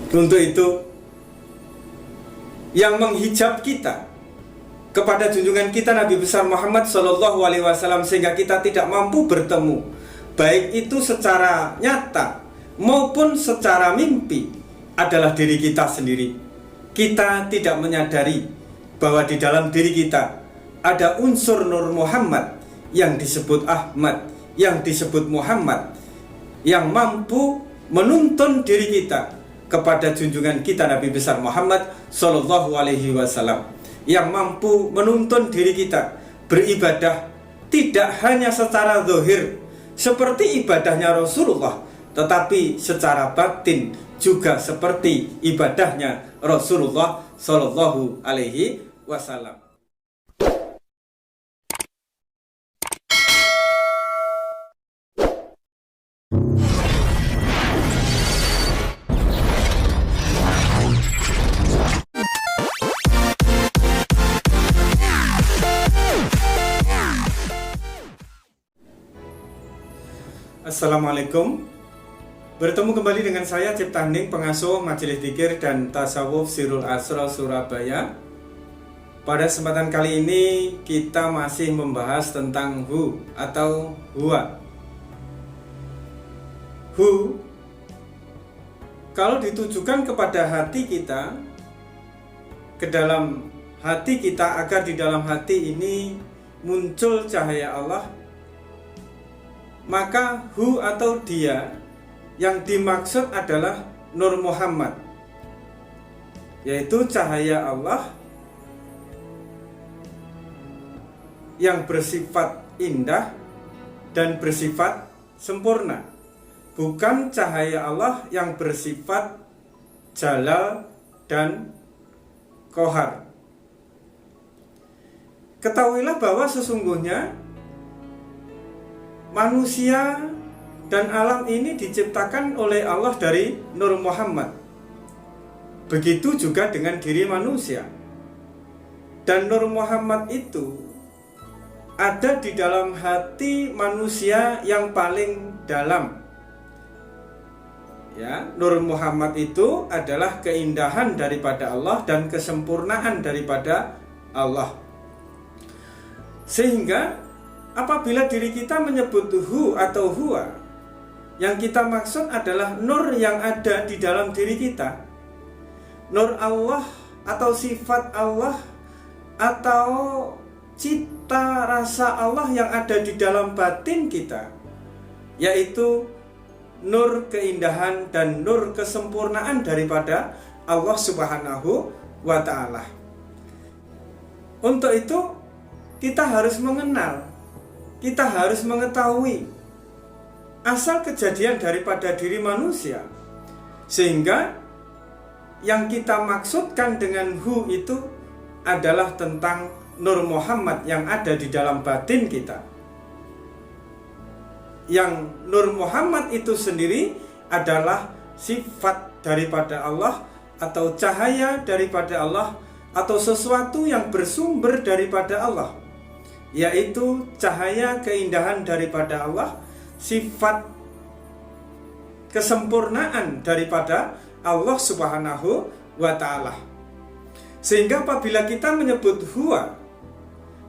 Untuk itu, yang menghijab kita kepada junjungan kita Nabi besar Muhammad SAW sehingga kita tidak mampu bertemu, baik itu secara nyata maupun secara mimpi, adalah diri kita sendiri. Kita tidak menyadari bahwa di dalam diri kita ada unsur Nur Muhammad yang disebut Ahmad, yang disebut Muhammad, yang mampu menuntun diri kita kepada junjungan kita Nabi besar Muhammad SAW, yang mampu menuntun diri kita beribadah tidak hanya secara zahir seperti ibadahnya Rasulullah, tetapi secara batin juga seperti ibadahnya Rasulullah Sallallahu Alaihi Wasallam. Assalamualaikum. Bertemu kembali dengan saya Cipta Hening, pengasuh Majelis Dzikir dan Tasawuf Sirul Asrar Surabaya. Pada kesempatan kali ini kita masih membahas tentang hu atau huwa. Hu kalau ditujukan kepada hati kita, ke dalam hati kita, agar di dalam hati ini muncul cahaya Allah, maka hu atau dia yang dimaksud adalah Nur Muhammad, yaitu cahaya Allah yang bersifat indah dan bersifat sempurna, bukan cahaya Allah yang bersifat jalal dan kohar. Ketahuilah bahwa sesungguhnya manusia dan alam ini diciptakan oleh Allah dari Nur Muhammad. Begitu juga dengan diri manusia. Dan Nur Muhammad itu ada di dalam hati manusia yang paling dalam. Ya, Nur Muhammad itu adalah keindahan daripada Allah dan kesempurnaan daripada Allah. Sehingga apabila diri kita menyebut hu atau huwa, yang kita maksud adalah nur yang ada di dalam diri kita. Nur Allah atau sifat Allah atau cita rasa Allah yang ada di dalam batin kita, yaitu nur keindahan dan nur kesempurnaan daripada Allah Subhanahu wa Ta'ala. Untuk itu kita harus mengenal, kita harus mengetahui asal kejadian daripada diri manusia, sehingga yang kita maksudkan dengan hu itu adalah tentang Nur Muhammad yang ada di dalam batin kita. Yang Nur Muhammad itu sendiri adalah sifat daripada Allah atau cahaya daripada Allah atau sesuatu yang bersumber daripada Allah, yaitu cahaya keindahan daripada Allah, sifat kesempurnaan daripada Allah Subhanahu wa Ta'ala. Sehingga apabila kita menyebut huwa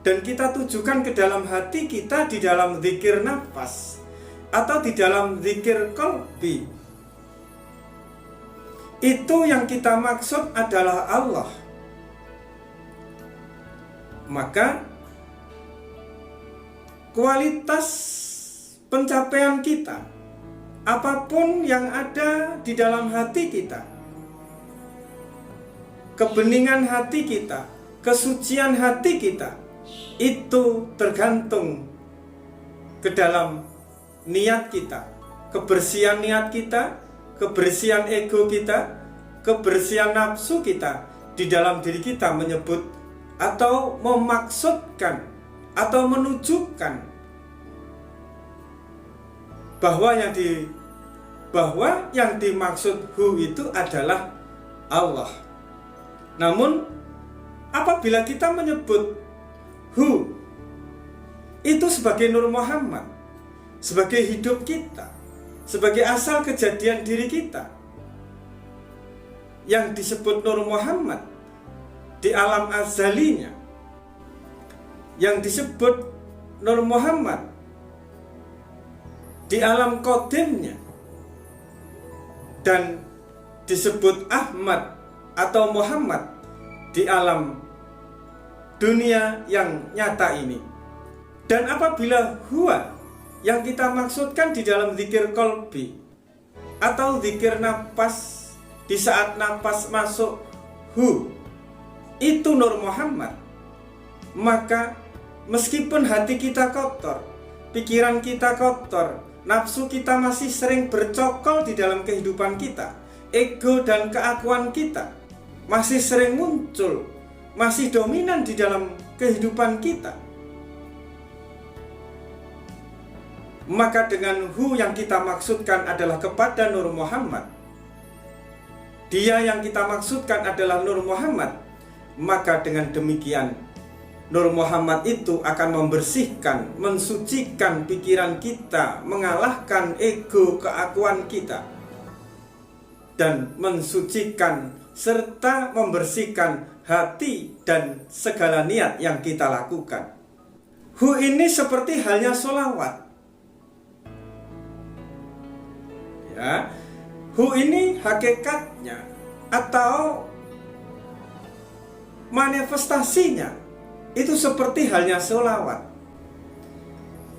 dan kita tujukan ke dalam hati kita di dalam zikir nafas atau di dalam zikir qalbi, itu yang kita maksud adalah Allah, maka kualitas pencapaian kita, apapun yang ada di dalam hati kita, kebeningan hati kita, kesucian hati kita, itu tergantung ke dalam niat kita, kebersihan niat kita, kebersihan ego kita, kebersihan nafsu kita di dalam diri kita menyebut atau memaksudkan atau menunjukkan bahwa yang dimaksud hu itu adalah Allah. Namun apabila kita menyebut hu itu sebagai Nur Muhammad, sebagai hidup kita, sebagai asal kejadian diri kita, yang disebut Nur Muhammad di alam azalinya, yang disebut Nur Muhammad di alam qadimnya, dan disebut Ahmad atau Muhammad di alam dunia yang nyata ini. Dan apabila huwa yang kita maksudkan di dalam zikir kolbi atau zikir napas, di saat napas masuk hu itu Nur Muhammad, maka meskipun hati kita kotor, pikiran kita kotor, nafsu kita masih sering bercokol di dalam kehidupan kita, ego dan keakuan kita masih sering muncul, masih dominan di dalam kehidupan kita, maka dengan hu yang kita maksudkan adalah kepada Nur Muhammad, dia yang kita maksudkan adalah Nur Muhammad, maka dengan demikian Nur Muhammad itu akan membersihkan, mensucikan pikiran kita, mengalahkan ego keakuan kita, dan mensucikan serta membersihkan hati dan segala niat yang kita lakukan. Hu ini seperti halnya sholawat. Ya, hu ini hakikatnya atau manifestasinya itu seperti halnya sholawat.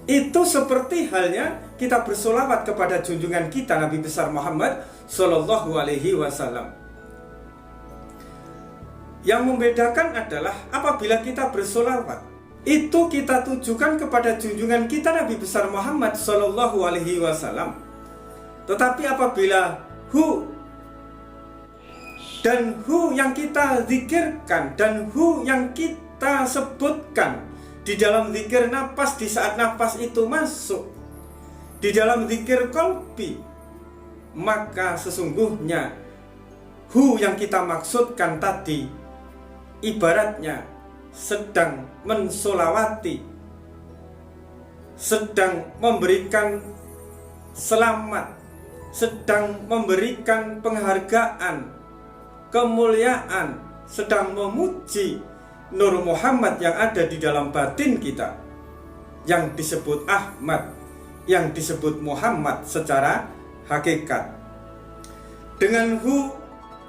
Itu seperti halnya kita bersolawat kepada junjungan kita Nabi besar Muhammad Sallallahu Alaihi Wasallam. Yang membedakan adalah apabila kita bersolawat, itu kita tujukan kepada junjungan kita Nabi besar Muhammad Sallallahu Alaihi Wasallam. Tetapi apabila hu dan hu yang kita zikirkan dan hu yang kita sebutkan di dalam zikir nafas, di saat nafas itu masuk di dalam zikir qalbi, maka sesungguhnya hu yang kita maksudkan tadi ibaratnya sedang mensolawati, sedang memberikan selamat, sedang memberikan penghargaan, kemuliaan, sedang memuji Nur Muhammad yang ada di dalam batin kita, yang disebut Ahmad, yang disebut Muhammad secara hakikat. Dengan hu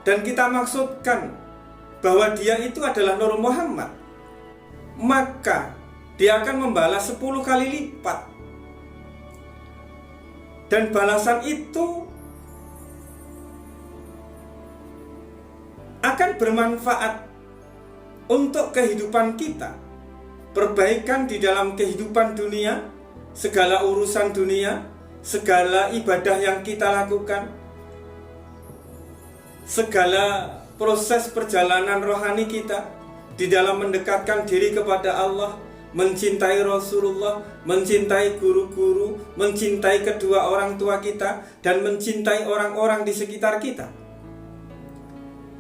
dan kita maksudkan bahwa dia itu adalah Nur Muhammad, maka dia akan membalas 10 kali lipat. Dan balasan itu akan bermanfaat untuk kehidupan kita, perbaikan di dalam kehidupan dunia, segala urusan dunia, segala ibadah yang kita lakukan, segala proses perjalanan rohani kita di dalam mendekatkan diri kepada Allah, mencintai Rasulullah, mencintai guru-guru, mencintai kedua orang tua kita, dan mencintai orang-orang di sekitar kita.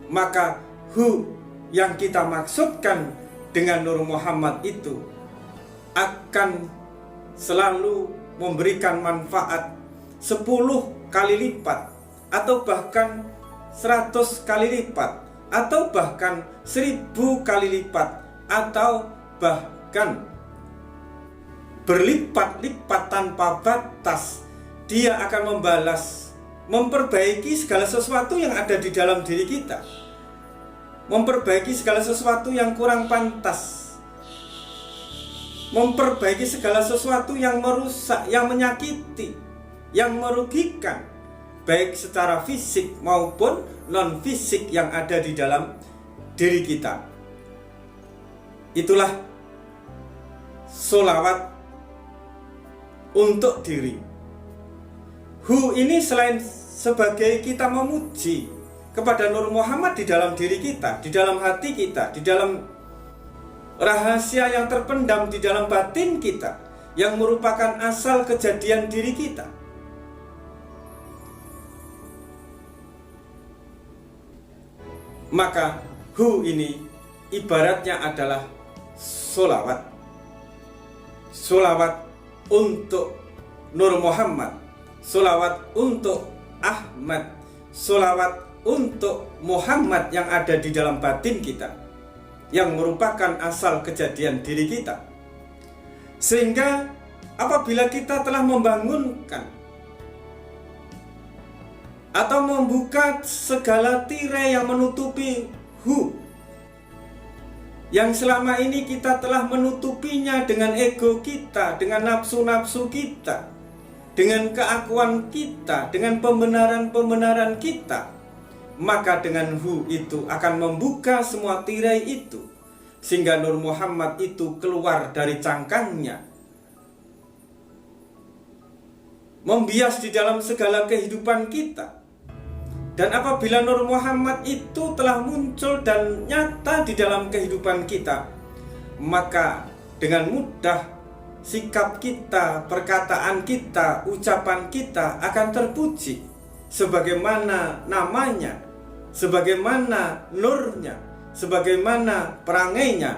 Maka hu yang kita maksudkan dengan Nur Muhammad itu akan selalu memberikan manfaat 10 kali lipat, atau bahkan 100 kali lipat, atau bahkan 1000 kali lipat, atau bahkan berlipat-lipat tanpa batas. Dia akan membalas, memperbaiki segala sesuatu yang ada di dalam diri kita, memperbaiki segala sesuatu yang kurang pantas, memperbaiki segala sesuatu yang merusak, yang menyakiti, yang merugikan, baik secara fisik maupun non fisik yang ada di dalam diri kita. Itulah sholawat untuk diri. Hu ini selain sebagai kita memuji kepada Nur Muhammad di dalam diri kita, di dalam hati kita, di dalam rahasia yang terpendam di dalam batin kita, yang merupakan asal kejadian diri kita. Maka hu ini ibaratnya adalah sholawat. Sholawat untuk Nur Muhammad, sholawat untuk Ahmad, sholawat untuk Muhammad yang ada di dalam batin kita, yang merupakan asal kejadian diri kita. Sehingga apabila kita telah membangunkan atau membuka segala tirai yang menutupi yang selama ini kita telah menutupinya dengan ego kita, dengan nafsu-nafsu kita, dengan keakuan kita, dengan pembenaran-pembenaran kita, maka dengan itu akan membuka semua tirai itu, sehingga Nur Muhammad itu keluar dari cangkangnya, membias di dalam segala kehidupan kita. Dan apabila Nur Muhammad itu telah muncul dan nyata di dalam kehidupan kita, maka dengan mudah sikap kita, perkataan kita, ucapan kita akan terpuji sebagaimana namanya, sebagaimana nurnya, sebagaimana perangainya,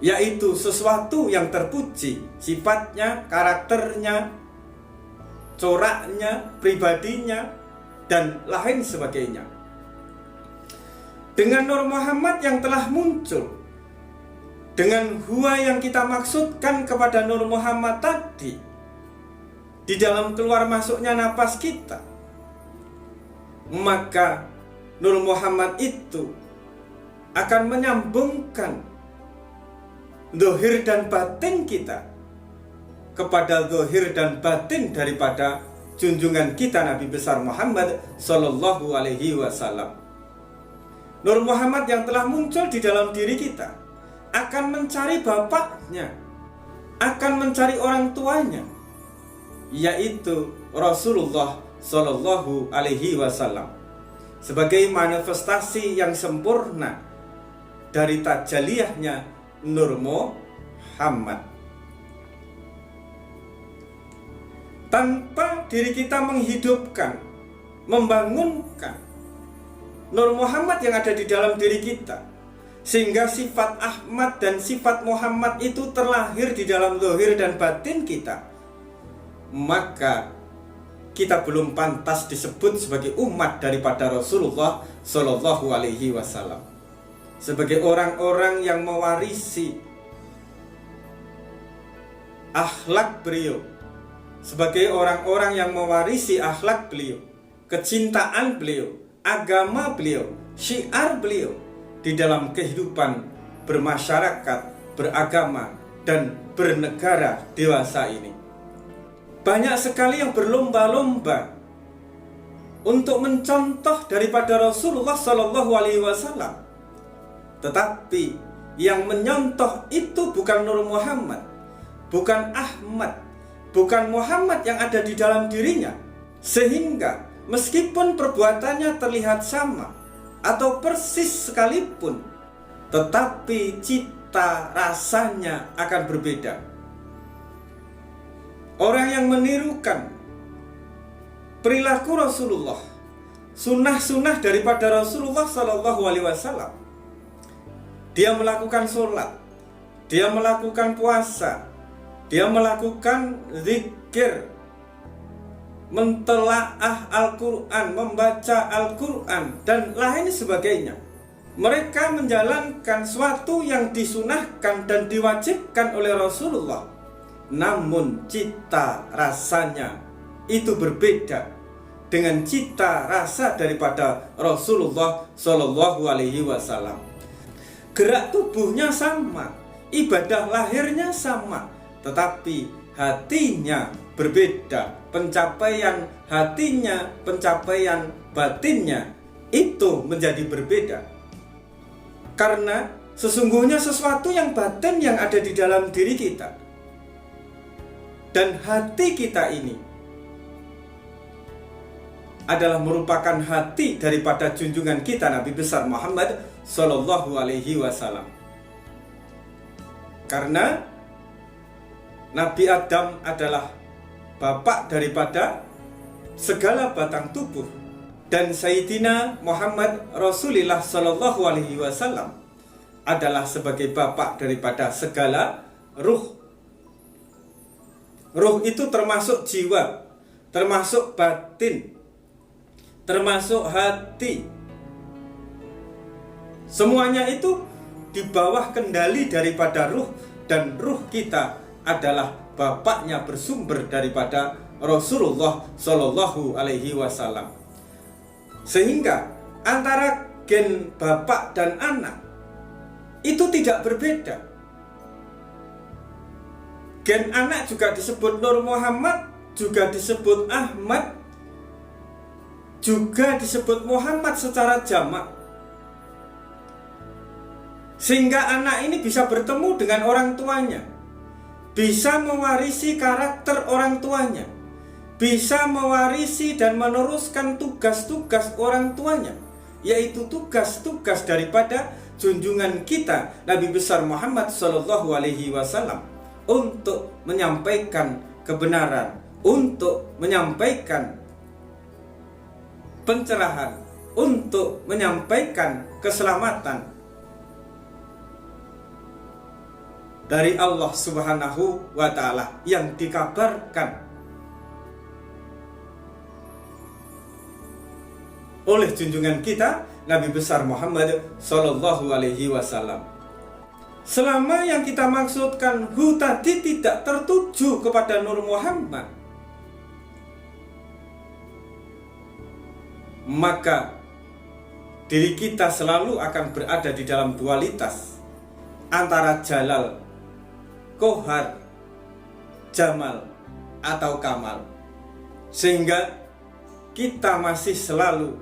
yaitu sesuatu yang terpuji, sifatnya, karakternya, coraknya, pribadinya, dan lain sebagainya. Dengan Nur Muhammad yang telah muncul, dengan huwa yang kita maksudkan kepada Nur Muhammad tadi, di dalam keluar masuknya napas kita, maka Nur Muhammad itu akan menyambungkan zahir dan batin kita kepada zahir dan batin daripada junjungan kita Nabi besar Muhammad Sallallahu Alaihi Wasallam. Nur Muhammad yang telah muncul di dalam diri kita akan mencari bapaknya, akan mencari orang tuanya, yaitu Rasulullah Sallallahu Alaihi Wasallam, sebagai manifestasi yang sempurna dari tajalliyahnya Nur Muhammad. Tanpa diri kita menghidupkan, membangunkan Nur Muhammad yang ada di dalam diri kita, sehingga sifat Ahmad dan sifat Muhammad itu terlahir di dalam zahir dan batin kita, maka kita belum pantas disebut sebagai umat daripada Rasulullah Shallallahu Alaihi Wasallam, sebagai orang-orang yang mewarisi akhlak beliau, sebagai orang-orang yang mewarisi akhlak beliau, kecintaan beliau, agama beliau, syiar beliau di dalam kehidupan bermasyarakat, beragama, dan bernegara dewasa ini. Banyak sekali yang berlomba-lomba untuk mencontoh daripada Rasulullah Shallallahu Alaihi Wasallam, tetapi yang menyontoh itu bukan Nur Muhammad, bukan Ahmad, bukan Muhammad yang ada di dalam dirinya, sehingga meskipun perbuatannya terlihat sama atau persis sekalipun, tetapi cita rasanya akan berbeda. Orang yang menirukan perilaku Rasulullah, sunnah-sunnah daripada Rasulullah Sallallahu Alaihi Wasallam, dia melakukan sholat, dia melakukan puasa, dia melakukan zikir, mentelaah Al-Quran, membaca Al-Quran, dan lain sebagainya. Mereka menjalankan suatu yang disunahkan dan diwajibkan oleh Rasulullah, namun cita rasanya itu berbeda dengan cita rasa daripada Rasulullah Shallallahu Alaihi Wasallam. Gerak tubuhnya sama, ibadah lahirnya sama, tetapi hatinya berbeda. Pencapaian hatinya, pencapaian batinnya itu menjadi berbeda. Karena sesungguhnya sesuatu yang batin yang ada di dalam diri kita dan hati kita ini adalah merupakan hati daripada junjungan kita Nabi besar Muhammad Sallallahu Alaihi Wasallam. Karena Nabi Adam adalah bapak daripada segala batang tubuh, dan Sayyidina Muhammad Rasulullah Sallallahu Alaihi Wasallam adalah sebagai bapak daripada segala ruh. Ruh itu termasuk jiwa, termasuk batin, termasuk hati. Semuanya itu di bawah kendali daripada ruh, dan ruh kita adalah bapaknya bersumber daripada Rasulullah Shallallahu Alaihi Wasallam. Sehingga antara gen bapak dan anak itu tidak berbeda. Gen anak juga disebut Nur Muhammad, juga disebut Ahmad, juga disebut Muhammad secara jamak. Sehingga anak ini bisa bertemu dengan orang tuanya, bisa mewarisi karakter orang tuanya, bisa mewarisi dan meneruskan tugas-tugas orang tuanya, yaitu tugas-tugas daripada junjungan kita Nabi besar Muhammad Sallallahu Alaihi Wasallam untuk menyampaikan kebenaran, untuk menyampaikan pencerahan, untuk menyampaikan keselamatan dari Allah Subhanahu wa Ta'ala yang dikabarkan oleh junjungan kita Nabi besar Muhammad Sallallahu Alaihi Wasallam. Selama yang kita maksudkan hu tadi tidak tertuju kepada Nur Muhammad, maka diri kita selalu akan berada di dalam dualitas antara jalal, kohar, jamal, atau kamal. Sehingga kita masih selalu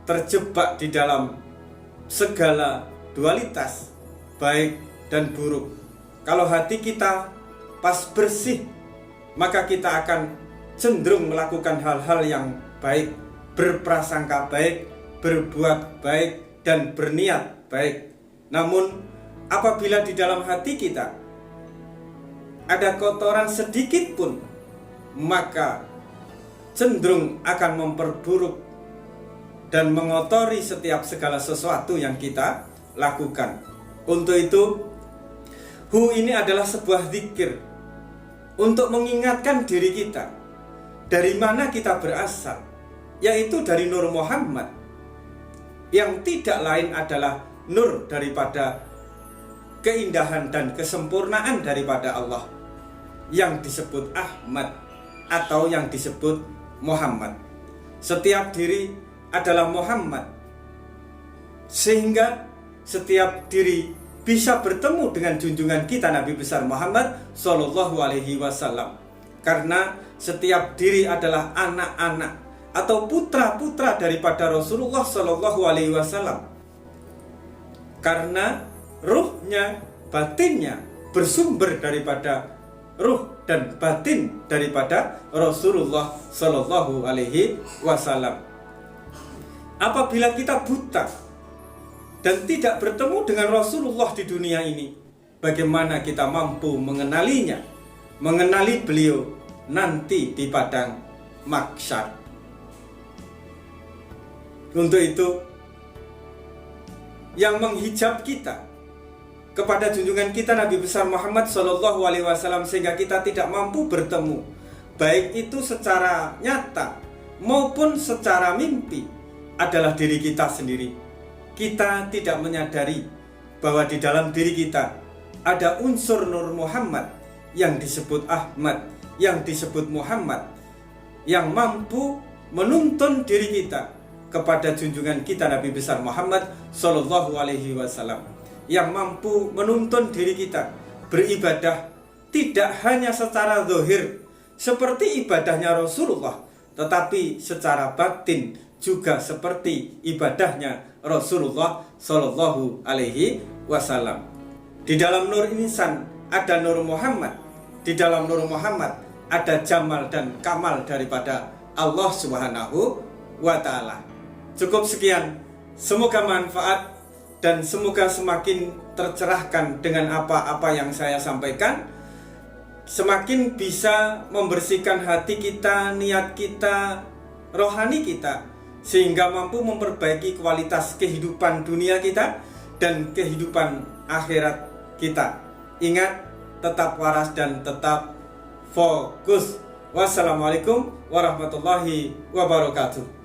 terjebak di dalam segala dualitas, baik dan buruk. Kalau hati kita pas bersih, maka kita akan cenderung melakukan hal-hal yang baik, berprasangka baik, berbuat baik, dan berniat baik. Namun apabila di dalam hati kita ada kotoran sedikit pun, maka cenderung akan memperburuk dan mengotori setiap segala sesuatu yang kita lakukan. Untuk itu, hu ini adalah sebuah zikir untuk mengingatkan diri kita dari mana kita berasal, yaitu dari Nur Muhammad, yang tidak lain adalah nur daripada keindahan dan kesempurnaan daripada Allah, yang disebut Ahmad atau yang disebut Muhammad. Setiap diri adalah Muhammad, sehingga setiap diri bisa bertemu dengan junjungan kita Nabi besar Muhammad Sallallahu Alaihi Wasallam. Karena setiap diri adalah anak-anak atau putra-putra daripada Rasulullah Sallallahu Alaihi Wasallam. Karena ruhnya, batinnya bersumber daripada ruh dan batin daripada Rasulullah Sallallahu Alaihi Wasallam. Apabila kita buta dan tidak bertemu dengan Rasulullah di dunia ini, bagaimana kita mampu mengenalinya, mengenali beliau nanti di padang mahsyar? Untuk itu, yang menghijab kita kepada junjungan kita Nabi besar Muhammad Sallallahu Alaihi Wasallam sehingga kita tidak mampu bertemu, baik itu secara nyata maupun secara mimpi, adalah diri kita sendiri. Kita tidak menyadari bahwa di dalam diri kita ada unsur Nur Muhammad yang disebut Ahmad, yang disebut Muhammad, yang mampu menuntun diri kita kepada junjungan kita Nabi besar Muhammad Sallallahu Alaihi Wasallam, yang mampu menuntun diri kita beribadah tidak hanya secara zahir seperti ibadahnya Rasulullah, tetapi secara batin juga seperti ibadahnya Rasulullah Sallallahu Alaihi Wasallam. Di dalam Nur Insan ada Nur Muhammad, di dalam Nur Muhammad ada jamal dan kamal daripada Allah Subhanahu wa Ta'ala. Cukup sekian, semoga manfaat dan semoga semakin tercerahkan dengan apa-apa yang saya sampaikan, semakin bisa membersihkan hati kita, niat kita, rohani kita, sehingga mampu memperbaiki kualitas kehidupan dunia kita dan kehidupan akhirat kita. Ingat, tetap waras dan tetap fokus. Wassalamualaikum warahmatullahi wabarakatuh.